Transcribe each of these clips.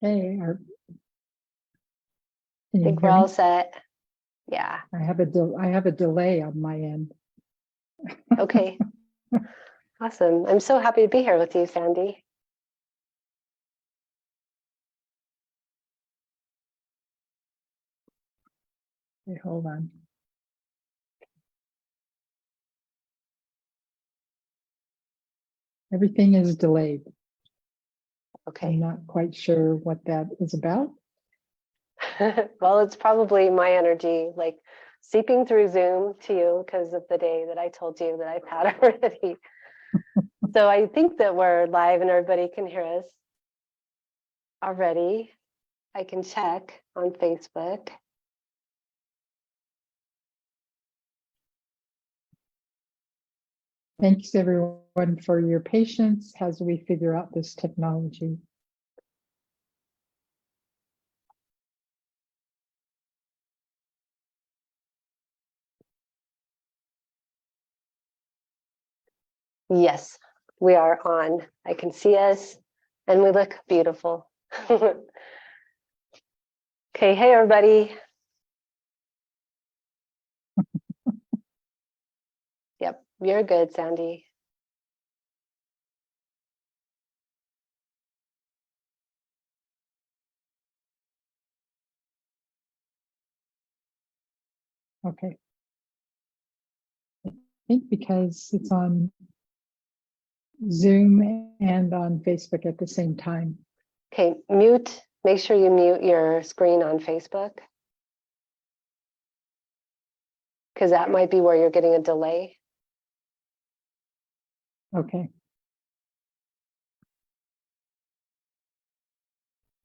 Hey, I can you think we're hear all me? set. Yeah. I have a delay on my end. Okay. Awesome. I'm so happy to be here with you, Sandy. Wait, hold on. Everything is delayed. I'm Okay. not quite sure what that is about. Well, it's probably my energy, like seeping through Zoom to you because of the day that I told you that I've had already. So I think that we're live and everybody can hear us already. I can check on Facebook. Thanks everyone for your patience as we figure out this technology. Yes, we are on. I can see us and we look beautiful. Okay. Hey, everybody. Yep, you're good, Sandy. Okay. I think because it's on Zoom and on Facebook at the same time. Okay, mute. Make sure you mute your screen on Facebook because that might be where you're getting a delay. Okay.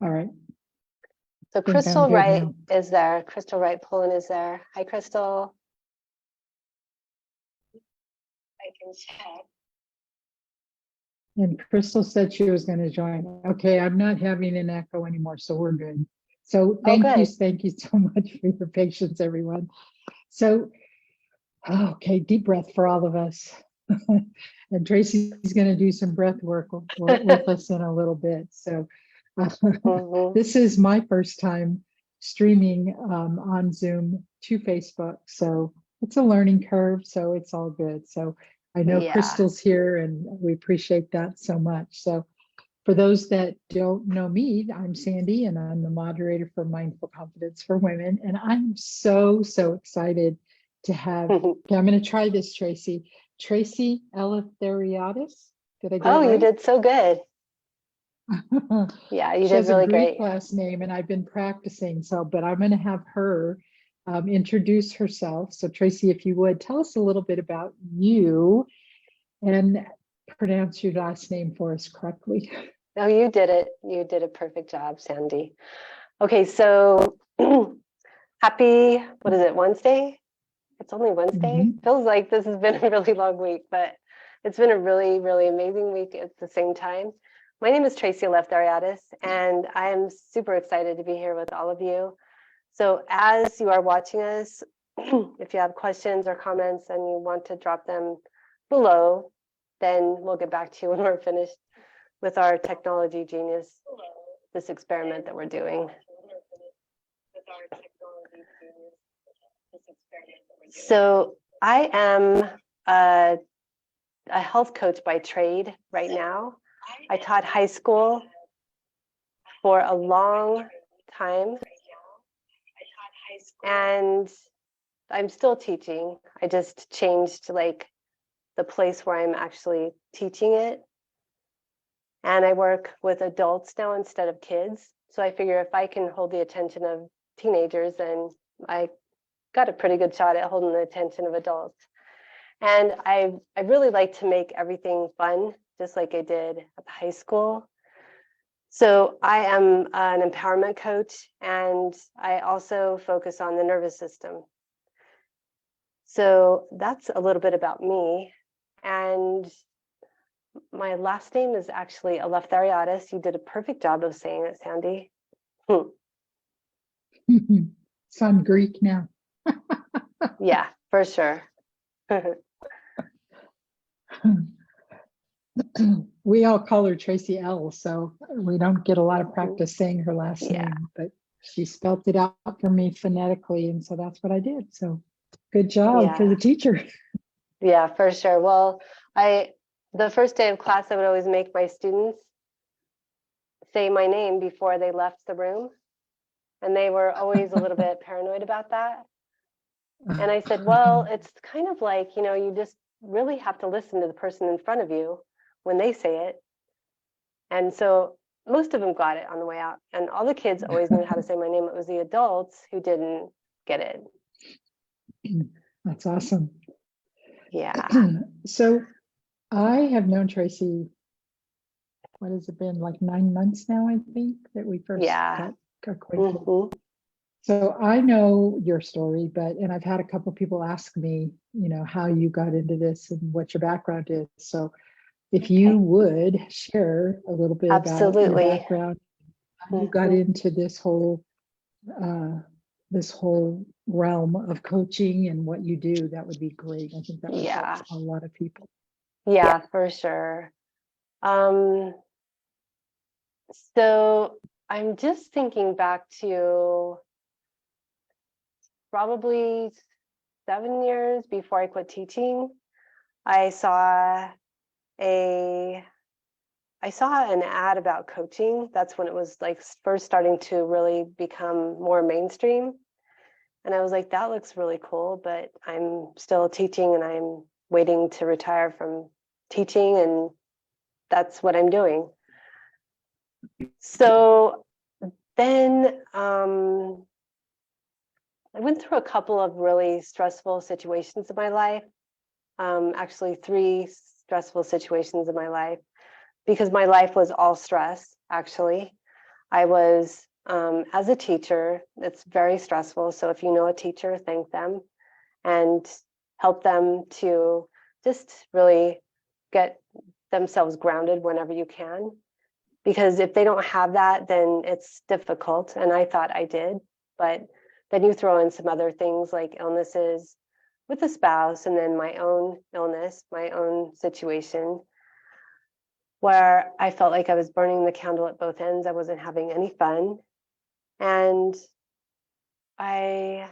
All right. So I think I'm Crystal good Wright now. is there. Crystal Wright Pullen is there. Hi, Crystal. I can check. And Crystal said she was going to join. Okay, I'm not having an echo anymore, so we're good. So Oh, thank you good. so much for your patience, everyone. So, okay, deep breath for all of us. And Tracy's going to do some breath work with us in a little bit. So this is my first time streaming on Zoom to Facebook. So it's a learning curve, so it's all good. So I know Yeah. Crystal's here and we appreciate that so much. So for those that don't know me, I'm Sandy and I'm the moderator for Mindful Confidence for Women. And I'm so excited to have, okay, I'm going to try this, Tracy. Tracy Eleftheriadis. Did I get it Oh, you right? did so good. Yeah, you She did has a really Greek great. last name and I've been practicing. So, but I'm going to have her introduce herself. So Tracy, if you would, tell us a little bit about you and pronounce your last name for us correctly. Oh, you did it. You did a perfect job, Sandy. Okay, so happy, what is it, Wednesday? It's only Wednesday. Mhm. Feels like this has been a really long week, but it's been a really amazing week at the same time. My name is Tracy Eleftheriadis, and I'm super excited to be here with all of you. So as you are watching us, if you have questions or comments and you want to drop them below, then we'll get back to you when we're finished with our technology genius, this experiment that we're doing. So I am a health coach by trade right now. I taught high school for a long time. And I'm still teaching. I just changed like the place where I'm actually teaching it. And I work with adults now instead of kids. So I figure if I can hold the attention of teenagers, then I got a pretty good shot at holding the attention of adults. And I really like to make everything fun, just like I did at high school. So I am an empowerment coach, and I also focus on the nervous system. So that's a little bit about me. And my last name is actually Eleftheriadis. You did a perfect job of saying it, Sandy. It's on Greek now. Yeah, for sure. We all call her Tracy L, so we don't get a lot of practice saying her last Yeah. name, but she spelt it out for me phonetically, and so that's what I did. So good job for Yeah. the teacher. Yeah, for sure. Well, the first day of class, I would always make my students say my name before they left the room. And they were always a little bit paranoid about that. And I said, well, it's kind of like, you just really have to listen to the person in front of you when they say it. And so most of them got it on the way out. And all the kids always knew how to say my name. It was the adults who didn't get it. That's awesome. Yeah. So I have known Tracy, what has it been, like 9 months now, I think, that we first Yeah. got acquainted. Mm-hmm. So I know your story, and I've had a couple people ask me, how you got into this and what your background is. So if you would share a little bit about your Absolutely. background, how you got into uh, this whole realm of coaching and what you do, that would be great. I think that would help Yeah. a lot of people. Yeah, for sure. So I'm just thinking back to probably 7 years before I quit teaching. I saw a I saw an ad about coaching. That's when it was like first starting to really become more mainstream. And I was like, that looks really cool, but I'm still teaching and I'm waiting to retire from teaching, and that's what I'm doing. So then I went through a couple of really stressful situations in my life. Actually, 3 stressful situations in my life, because my life was all stress, actually. I was, as a teacher, it's very stressful. So if you know a teacher, thank them and help them to just really get themselves grounded whenever you can. Because if they don't have that, then it's difficult. And I thought I did. But then you throw in some other things like illnesses with a spouse, and then my own illness, my own situation, where I felt like I was burning the candle at both ends. I wasn't having any fun. And I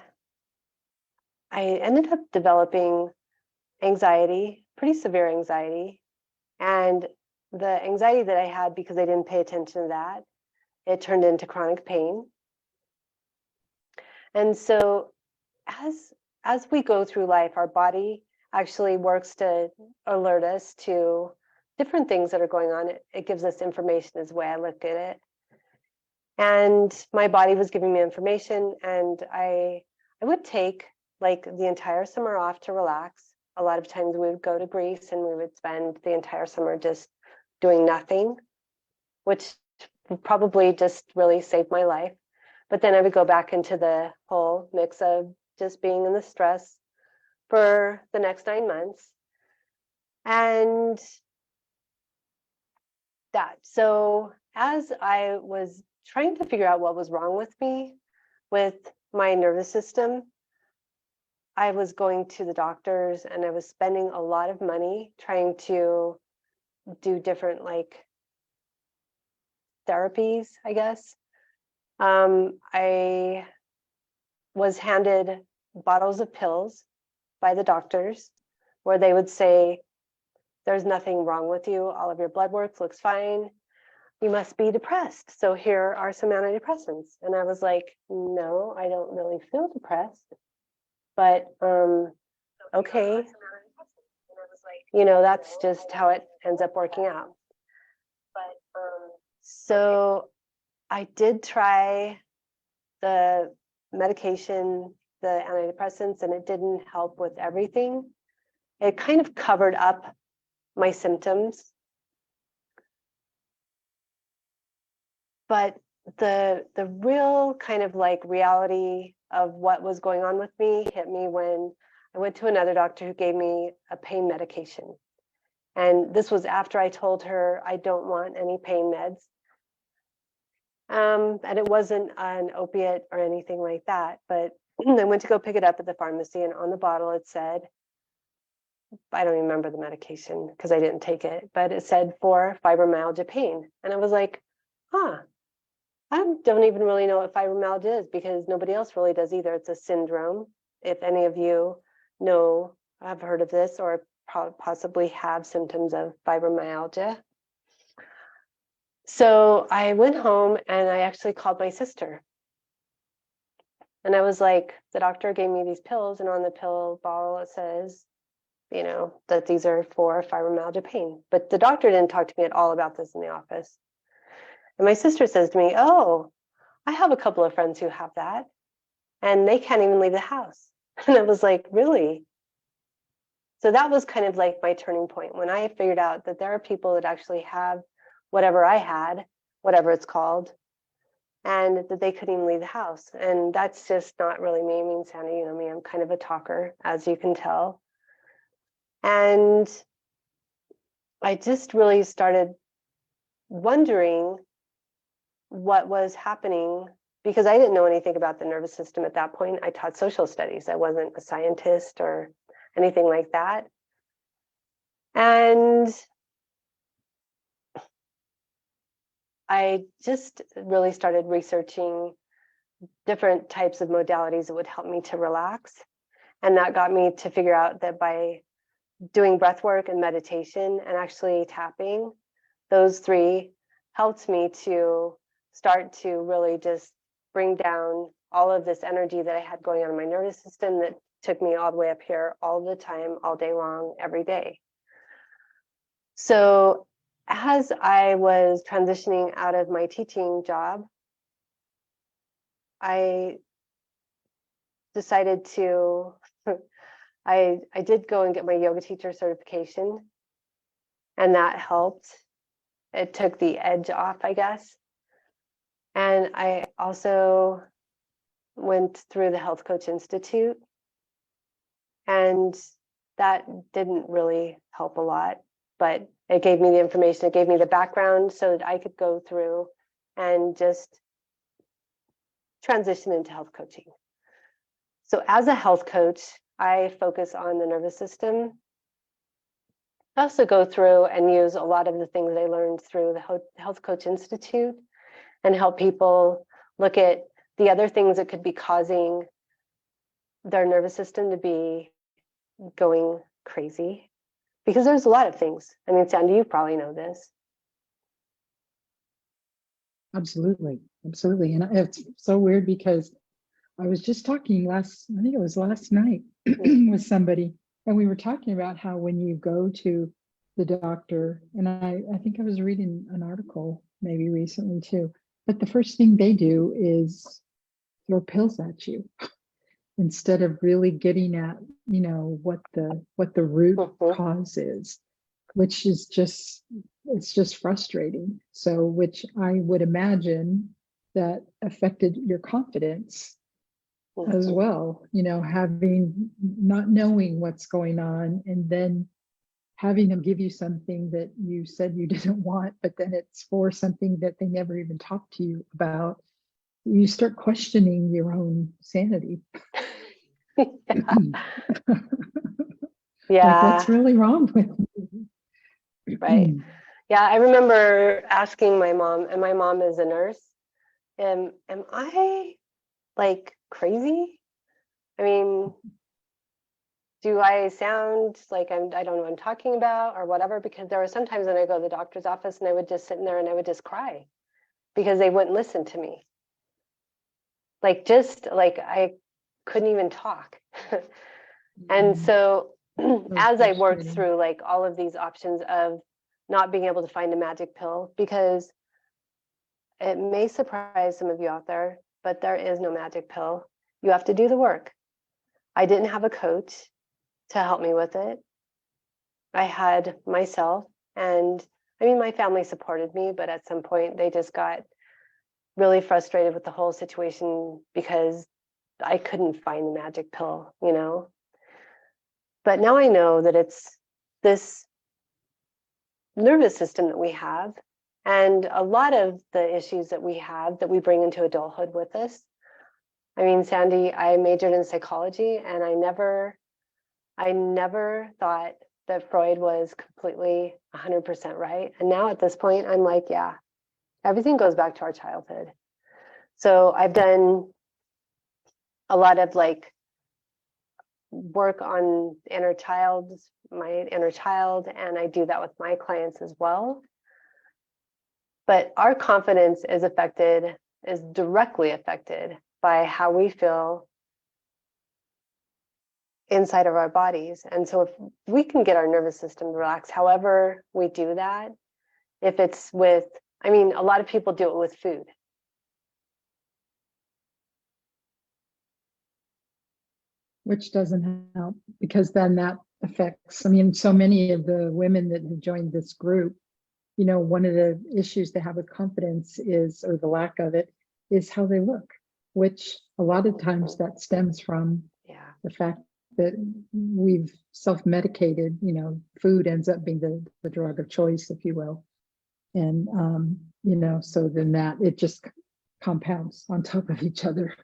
ended up developing anxiety, pretty severe anxiety. And the anxiety that I had, because I didn't pay attention to that, it turned into chronic pain. And so as we go through life, our body actually works to alert us to different things that are going on. It gives us information, is the way I look at it. And my body was giving me information, and I would take like the entire summer off to relax. A lot of times we would go to Greece and we would spend the entire summer just doing nothing, which would probably just really saved my life. But then I would go back into the whole mix of just being in the stress for the next 9 months. And so as I was trying to figure out what was wrong with me, with my nervous system, I was going to the doctors and I was spending a lot of money trying to do different like therapies, I guess. I was handed bottles of pills by the doctors where they would say, there's nothing wrong with you. All of your blood work looks fine. You must be depressed. So here are some antidepressants. And I was like, no, I don't really feel depressed. But okay. That's just how it ends up working out. So I did try the medication, the antidepressants, and it didn't help with everything. It kind of covered up my symptoms. But the real kind of like reality of what was going on with me hit me when I went to another doctor who gave me a pain medication. And this was after I told her I don't want any pain meds. And it wasn't an opiate or anything like that, but I went to go pick it up at the pharmacy, and on the bottle it said, I don't even remember the medication because I didn't take it, but it said for fibromyalgia pain. And I was like, huh, I don't even really know what fibromyalgia is because nobody else really does either. It's a syndrome. If any of you know, have heard of this or possibly have symptoms of fibromyalgia. So I went home and I actually called my sister. And I was like, the doctor gave me these pills, and on the pill bottle it says, you know, that these are for fibromyalgia pain. But the doctor didn't talk to me at all about this in the office. And my sister says to me, oh, I have a couple of friends who have that, and they can't even leave the house. And I was like, really? So that was kind of like my turning point when I figured out that there are people that actually have whatever I had, whatever it's called, and that they couldn't even leave the house. And that's just not really me. I mean, Sandy, you know me, I'm kind of a talker, as you can tell. And I just really started wondering what was happening because I didn't know anything about the nervous system at that point. I taught social studies. I wasn't a scientist or anything like that. And I just really started researching different types of modalities that would help me to relax. And that got me to figure out that by doing breath work and meditation and actually tapping, those three helped me to start to really just bring down all of this energy that I had going on in my nervous system that took me all the way up here all the time, all day long, every day. So as I was transitioning out of my teaching job, I decided to, I did go and get my yoga teacher certification, and that helped. It took the edge off, I guess. And I also went through the Health Coach Institute, and that didn't really help a lot, but it gave me the information, it gave me the background so that I could go through and just transition into health coaching. So as a health coach, I focus on the nervous system. I also go through and use a lot of the things I learned through the Health Coach Institute and help people look at the other things that could be causing their nervous system to be going crazy. Because there's a lot of things. I mean, Sandy, you probably know this. Absolutely. Absolutely. And it's so weird because I was just talking I think it was last night with somebody, and we were talking about how when you go to the doctor, and I think I was reading an article maybe recently too, but the first thing they do is throw pills at you instead of really getting at, you know, what the root cause is, which is it's just frustrating. So, which I would imagine that affected your confidence as well, you know, not knowing what's going on, and then having them give you something that you said you didn't want, but then it's for something that they never even talked to you about. You start questioning your own sanity. Yeah. Like, what's really wrong with you? Right. Yeah, I remember asking my mom, and my mom is a nurse, am I like crazy? I mean, do I sound like I don't know what I'm talking about or whatever? Because there were sometimes when I go to the doctor's office and I would just sit in there and I would just cry because they wouldn't listen to me. Like, just like I couldn't even talk. And so as I worked through like all of these options of not being able to find a magic pill, because it may surprise some of you out there, but there is no magic pill. You have to do the work. I didn't have a coach to help me with it. I had myself, and I mean, my family supported me, but at some point they just got really frustrated with the whole situation because I couldn't find the magic pill, you know? But now I know that it's this nervous system that we have, and a lot of the issues that we have that we bring into adulthood with us. I mean, Sandy, I majored in psychology, and I I never thought that Freud was completely 100% right. And now at this point, I'm like, yeah, everything goes back to our childhood. So I've done a lot of like work on my inner child, and I do that with my clients as well. But our confidence is directly affected by how we feel inside of our bodies. And so if we can get our nervous system relaxed, however we do that, if it's with, I mean, a lot of people do it with food. Which doesn't help, because then that affects, I mean, so many of the women that have joined this group, you know, one of the issues they have with confidence is, or the lack of it, is how they look, which a lot of times that stems from the fact that we've self-medicated, you know, food ends up being the drug of choice, if you will. And, you know, so then that it just compounds on top of each other.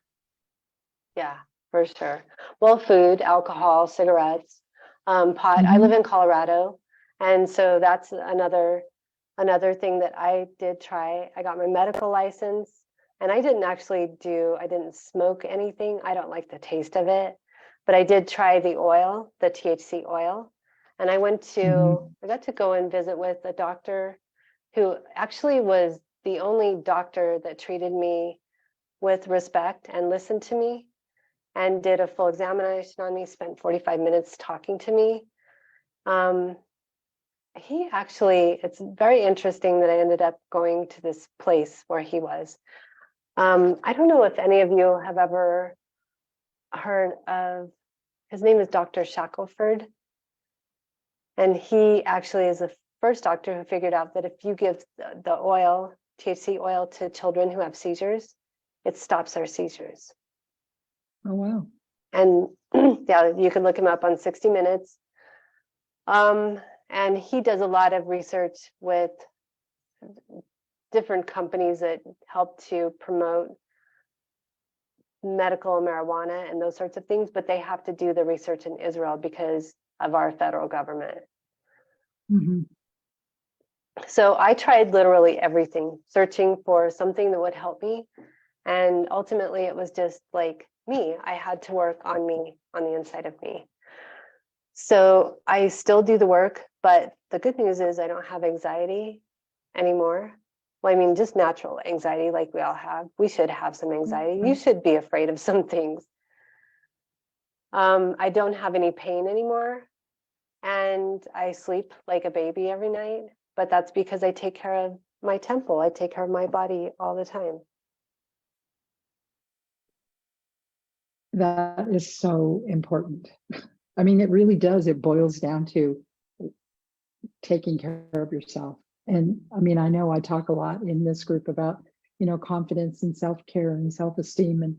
Yeah, for sure. Well, food, alcohol, cigarettes, pot. I live in Colorado, and so that's another thing that I did try. I got my medical license, and I didn't smoke anything. I don't like the taste of it, but I did try the oil, the THC oil, and I got to go and visit with a doctor who actually was the only doctor that treated me with respect and listened to me and did a full examination on me, spent 45 minutes talking to me. It's very interesting that I ended up going to this place where he was. I don't know if any of you have ever heard of, his name is Dr. Shackelford. And he actually is the first doctor who figured out that if you give the oil, THC oil, to children who have seizures, it stops their seizures. Oh, wow. And yeah, you can look him up on 60 Minutes. And he does a lot of research with different companies that help to promote medical marijuana and those sorts of things, but they have to do the research in Israel because of our federal government. So I tried literally everything, searching for something that would help me. And ultimately it was just like me. I had to work on me, on the inside of me. So I still do the work, but the good news is I don't have anxiety anymore. Well, I mean, just natural anxiety like we all have. We should have some anxiety. You should be afraid of some things. I don't have any pain anymore. And I sleep like a baby every night, but that's because I take care of my temple. I take care of my body all the time. That is so important. I mean, it really does. It boils down to taking care of yourself. And I mean, I know I talk a lot in this group about, you know, confidence and self-care and self-esteem and,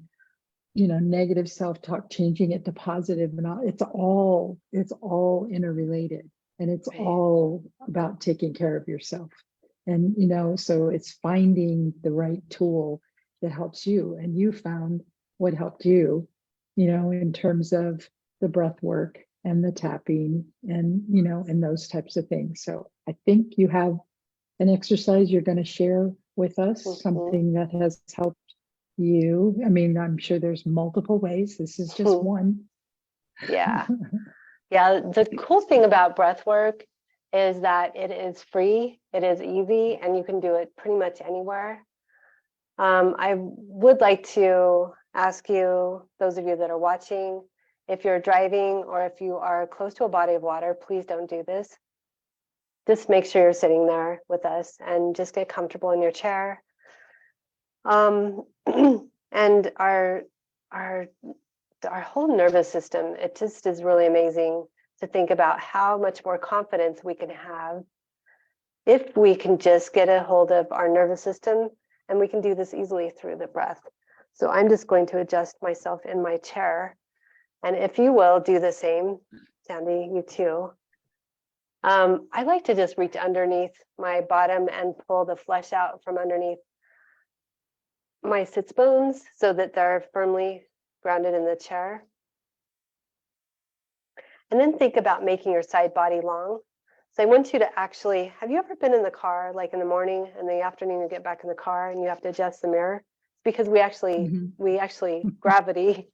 you know, negative self-talk, changing it to positive, and it's all interrelated, and it's all about taking care of yourself. And, you know, so it's finding the right tool that helps you. And you found what helped you, you know, in terms of the breath work and the tapping and, you know, and those types of things. So I think you have an exercise you're going to share with us, something that has helped you. I mean, I'm sure there's multiple ways. This is just one. Yeah. Yeah. The cool thing about breath work is that it is free, it is easy, and you can do it pretty much anywhere. I would like to ask you, those of you that are watching, if you're driving or if you are close to a body of water, please don't do this. Just make sure you're sitting there with us and just get comfortable in your chair. And our whole nervous system, it just is really amazing to think about how much more confidence we can have if we can just get a hold of our nervous system, and we can do this easily through the breath. So I'm just going to adjust myself in my chair. And if you will do the same, Sandy, you too. I like to just reach underneath my bottom and pull the flesh out from underneath my sits bones so that they're firmly grounded in the chair. And then think about making your side body long. So I want you to actually, have you ever been in the car, like in the morning and the afternoon you get back in the car and you have to adjust the mirror? Because we actually, gravity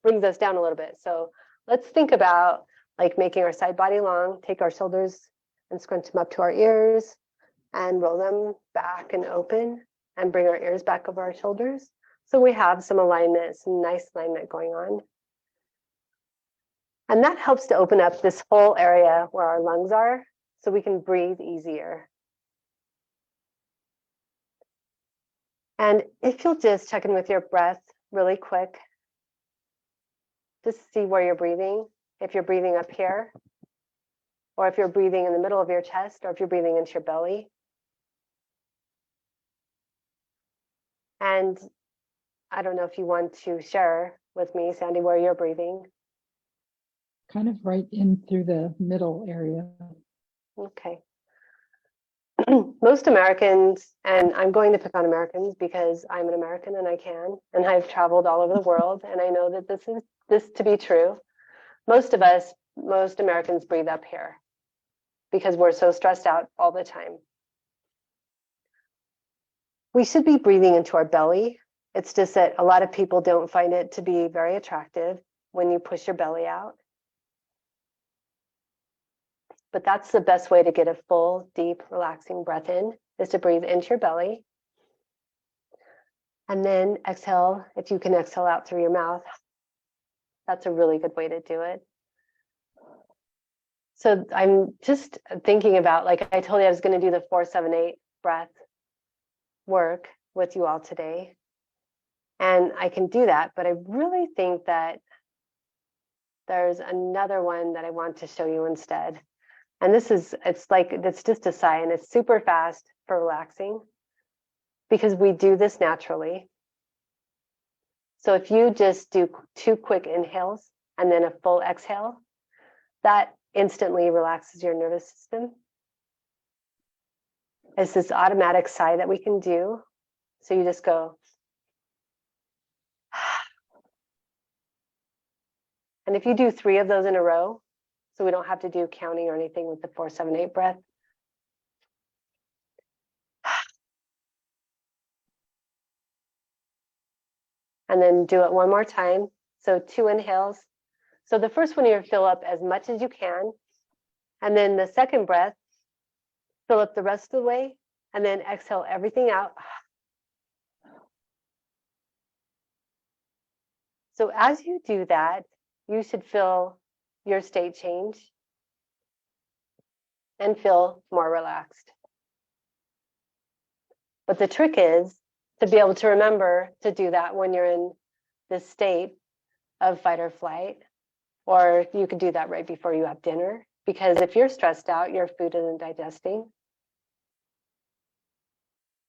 brings us down a little bit. So let's think about like making our side body long, take our shoulders and scrunch them up to our ears and roll them back and open and bring our ears back over our shoulders. So we have some alignment, some nice alignment going on. And that helps to open up this whole area where our lungs are so we can breathe easier. And if you'll just check in with your breath really quick, just see where you're breathing. If you're breathing up here, or if you're breathing in the middle of your chest, or if you're breathing into your belly. And I don't know if you want to share with me, Sandy, where you're breathing. Kind of right in through the middle area. Okay. Most Americans, and I'm going to pick on Americans because I'm an American and I can, and I've traveled all over the world, and I know that this to be true. Most Americans breathe up here because we're so stressed out all the time. We should be breathing into our belly. It's just that a lot of people don't find it to be very attractive when you push your belly out. But that's the best way to get a full, deep, relaxing breath in, is to breathe into your belly. And then exhale, if you can exhale out through your mouth. That's a really good way to do it. So I'm just thinking about, like I told you, I was going to do the 4-7-8 breath work with you all today. And I can do that, but I really think that there's another one that I want to show you instead. And this is, it's just a sigh, and it's super fast for relaxing because we do this naturally. So if you just do 2 quick inhales and then a full exhale, that instantly relaxes your nervous system. It's this automatic sigh that we can do. So you just go. And if you do 3 of those in a row, so we don't have to do counting or anything with the 4-7-8 breath. And then do it one more time. So 2 inhales. So the first one, you fill up as much as you can. And then the second breath, fill up the rest of the way, and then exhale everything out. So as you do that, you should feel your state change and feel more relaxed. But the trick is to be able to remember to do that when you're in this state of fight or flight, or you could do that right before you have dinner, because if you're stressed out, your food isn't digesting.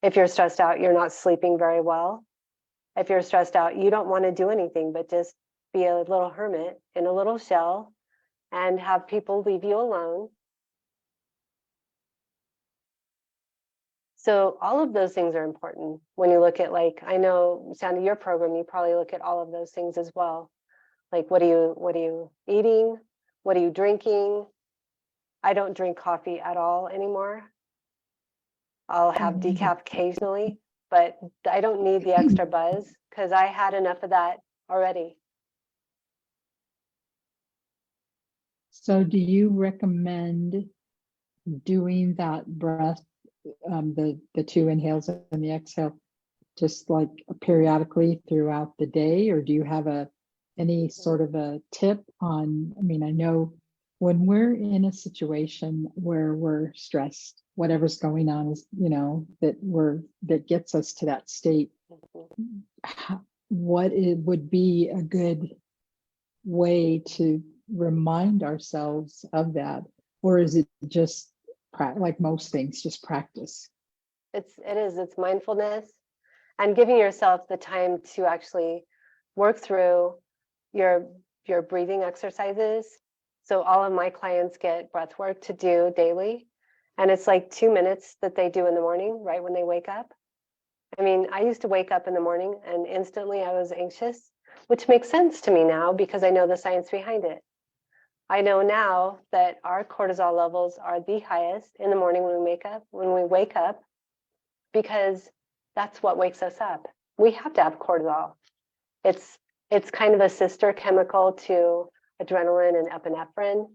If you're stressed out, you're not sleeping very well. If you're stressed out, you don't want to do anything but just be a little hermit in a little shell and have people leave you alone. So all of those things are important when you look at, like, I know, Sandy, your program, you probably look at all of those things as well. Like, what are you eating? What are you drinking? I don't drink coffee at all anymore. I'll have decaf occasionally, but I don't need the extra buzz because I had enough of that already. So do you recommend doing that breath, the 2 inhales and the exhale, just like periodically throughout the day, or do you have any sort of a tip on? I mean, I know when we're in a situation where we're stressed, whatever's going on is, that gets us to that state. What it would be a good way to remind ourselves of that, or is it just like most things, just practice? It's mindfulness and giving yourself the time to actually work through your breathing exercises. So all of my clients get breath work to do daily, and it's like 2 minutes that they do in the morning, right when they wake up. I mean, I used to wake up in the morning and instantly I was anxious, which makes sense to me now because I know the science behind it. I know now that our cortisol levels are the highest in the morning when we wake up, because that's what wakes us up. We have to have cortisol. It's kind of a sister chemical to adrenaline and epinephrine.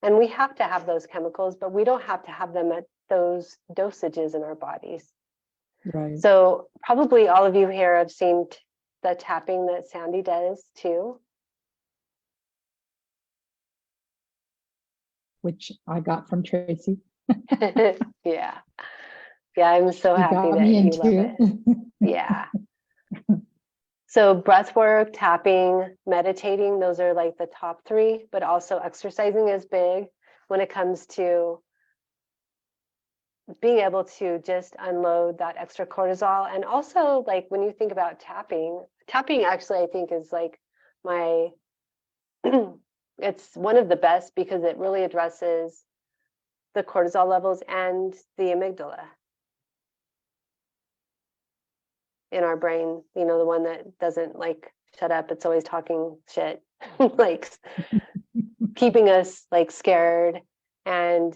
And we have to have those chemicals, but we don't have to have them at those dosages in our bodies. Right. So probably all of you here have seen the tapping that Sandy does too. Which I got from Tracy. Yeah. Yeah, I'm so She happy got that me you into love it. it. Yeah. So breath work, tapping, meditating, those are like the top three, but also exercising is big when it comes to being able to just unload that extra cortisol. And also, like, when you think about tapping actually, I think is like my, it's one of the best because it really addresses the cortisol levels and the amygdala in our brain, you know, the one that doesn't like shut up, it's always talking shit, like keeping us like scared and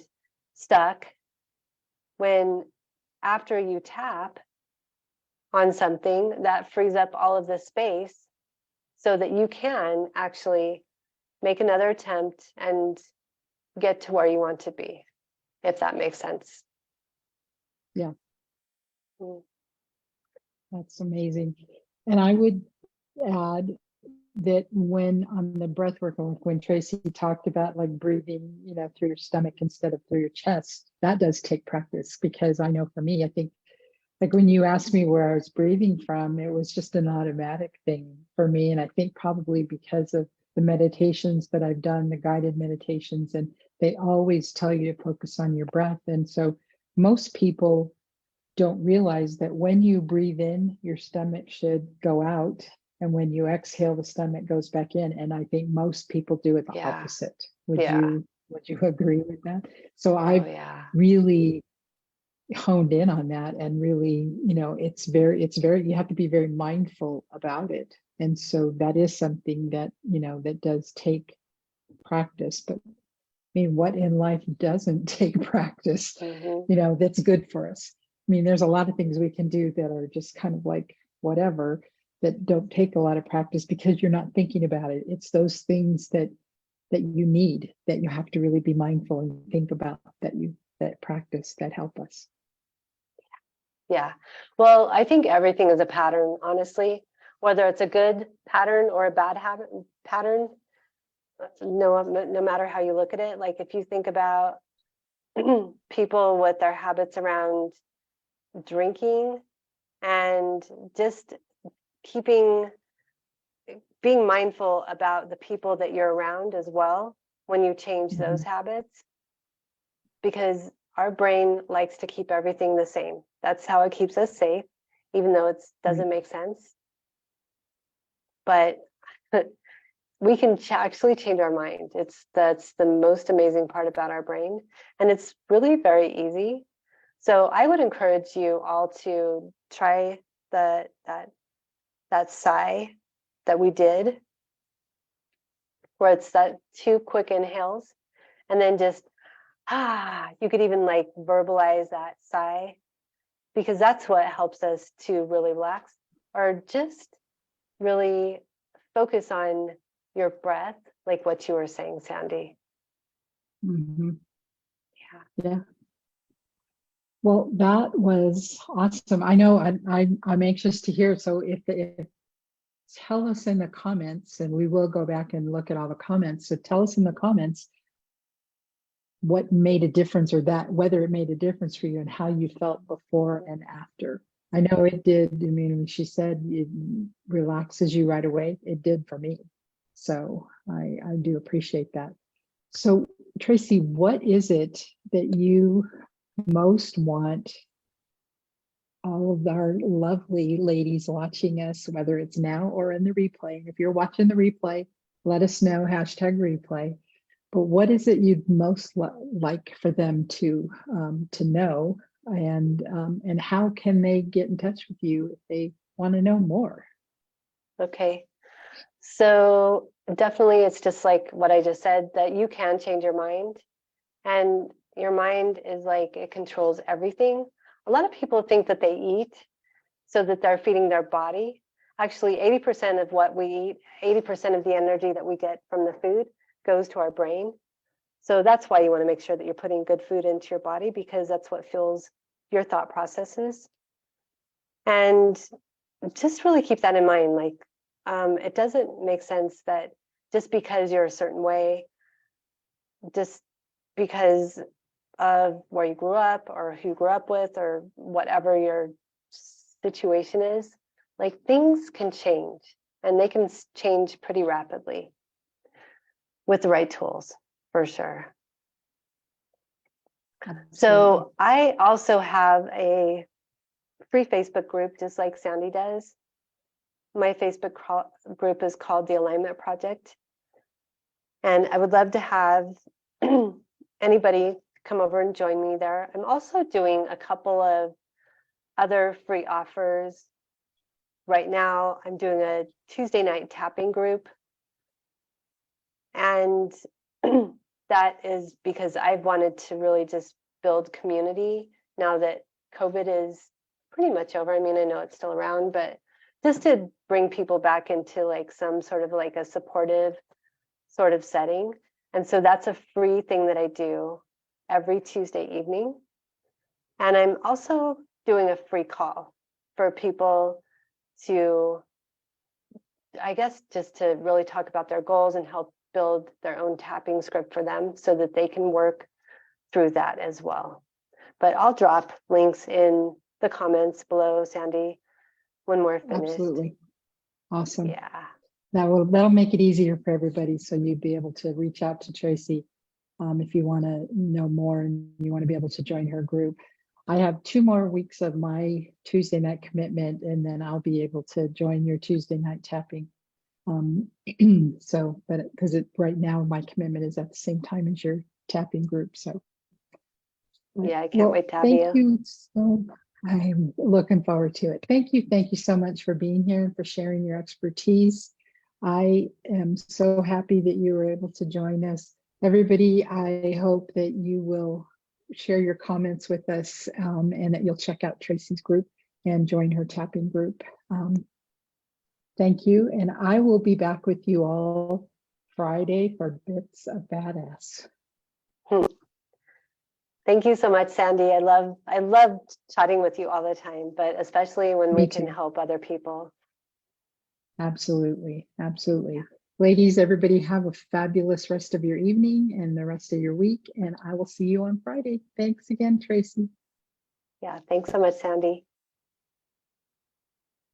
stuck. When after you tap on something, that frees up all of the space so that you can actually make another attempt and get to where you want to be, if that makes sense. Yeah. That's amazing. And I would add that when on the breath work, like when Tracy talked about like breathing, you know, through your stomach instead of through your chest, that does take practice, because I know for me, I think like when you asked me where I was breathing from, it was just an automatic thing for me. And I think probably because of the meditations that I've done, the guided meditations, and they always tell you to focus on your breath. And so most people don't realize that when you breathe in, your stomach should go out. And when you exhale, the stomach goes back in. And I think most people do it the Yeah. opposite. Would Yeah. you agree with that? So Oh, I've yeah. really honed in on that, and really, you know, it's very, you have to be very mindful about it. And so that is something that, you know, that does take practice. But I mean, what in life doesn't take practice, Mhm. you know, that's good for us? I mean, there's a lot of things we can do that are just kind of like whatever, that don't take a lot of practice because you're not thinking about it. It's those things that you need, that you have to really be mindful and think about, that practice, that help us. Yeah. Well, I think everything is a pattern, honestly, whether it's a good pattern or a bad habit pattern. No matter how you look at it, like if you think about people with their habits around drinking and just being mindful about the people that you're around as well when you change those habits, because our brain likes to keep everything the same. That's how it keeps us safe, even though it doesn't make sense. But we can actually change our mind. That's the most amazing part about our brain, and it's really very easy. So I would encourage you all to try that sigh that we did, where it's that 2 quick inhales, and then just you could even like verbalize that sigh, because that's what helps us to really relax, or just really focus on your breath, like what you were saying, Sandy. Mm-hmm. Yeah. Yeah. Well, that was awesome. I know I'm anxious to hear. So if tell us in the comments, and we will go back and look at all the comments. So tell us in the comments what made a difference, or that whether it made a difference for you, and how you felt before and after. I know it did. I mean, she said it relaxes you right away. It did for me. So I do appreciate that. So Tracy, what is it that you most want all of our lovely ladies watching us, whether it's now or in the replay? If you're watching the replay, let us know, #replay. But what is it you'd most like for them to know, and how can they get in touch with you if they want to know more? Okay. So definitely it's just like what I just said, that you can change your mind, and your mind is like, it controls everything. A lot of people think that they eat so that they're feeding their body. Actually, 80% of what we eat, 80% of the energy that we get from the food goes to our brain. So that's why you want to make sure that you're putting good food into your body, because that's what fuels your thought processes. And just really keep that in mind. Like, it doesn't make sense that just because you're a certain way, just because of where you grew up or who you grew up with or whatever your situation is, like things can change, and they can change pretty rapidly with the right tools, for sure. Absolutely. So I also have a free Facebook group, just like Sandy does. My Facebook group is called the Alignment Project. And I would love to have anybody come over and join me there. I'm also doing a couple of other free offers. Right now, I'm doing a Tuesday night tapping group. And that is because I've wanted to really just build community now that COVID is pretty much over. I mean, I know it's still around, but just to bring people back into like some sort of like a supportive sort of setting. And so that's a free thing that I do every Tuesday evening. And I'm also doing a free call for people to, I guess, just to really talk about their goals and help build their own tapping script for them so that they can work through that as well. But I'll drop links in the comments below, Sandy, when we're finished. Absolutely. Awesome. Yeah. That'll make it easier for everybody. So you'd be able to reach out to Tracy if you want to know more and you want to be able to join her group. I have 2 more weeks of my Tuesday night commitment, and then I'll be able to join your Tuesday night tapping. So, but because right now my commitment is at the same time as your tapping group. So Yeah, I can't wait to have you. Thank you. So I'm looking forward to it. Thank you so much for being here and for sharing your expertise. I am so happy that you were able to join us. Everybody, I hope that you will share your comments with us and that you'll check out Tracy's group and join her tapping group. Thank you. And I will be back with you all Friday for Bits of Badass. Thank you so much, Sandy. I love chatting with you all the time, but especially when we can help other people. Absolutely. Absolutely. Ladies, everybody have a fabulous rest of your evening and the rest of your week. And I will see you on Friday. Thanks again, Tracy. Yeah, thanks so much, Sandy.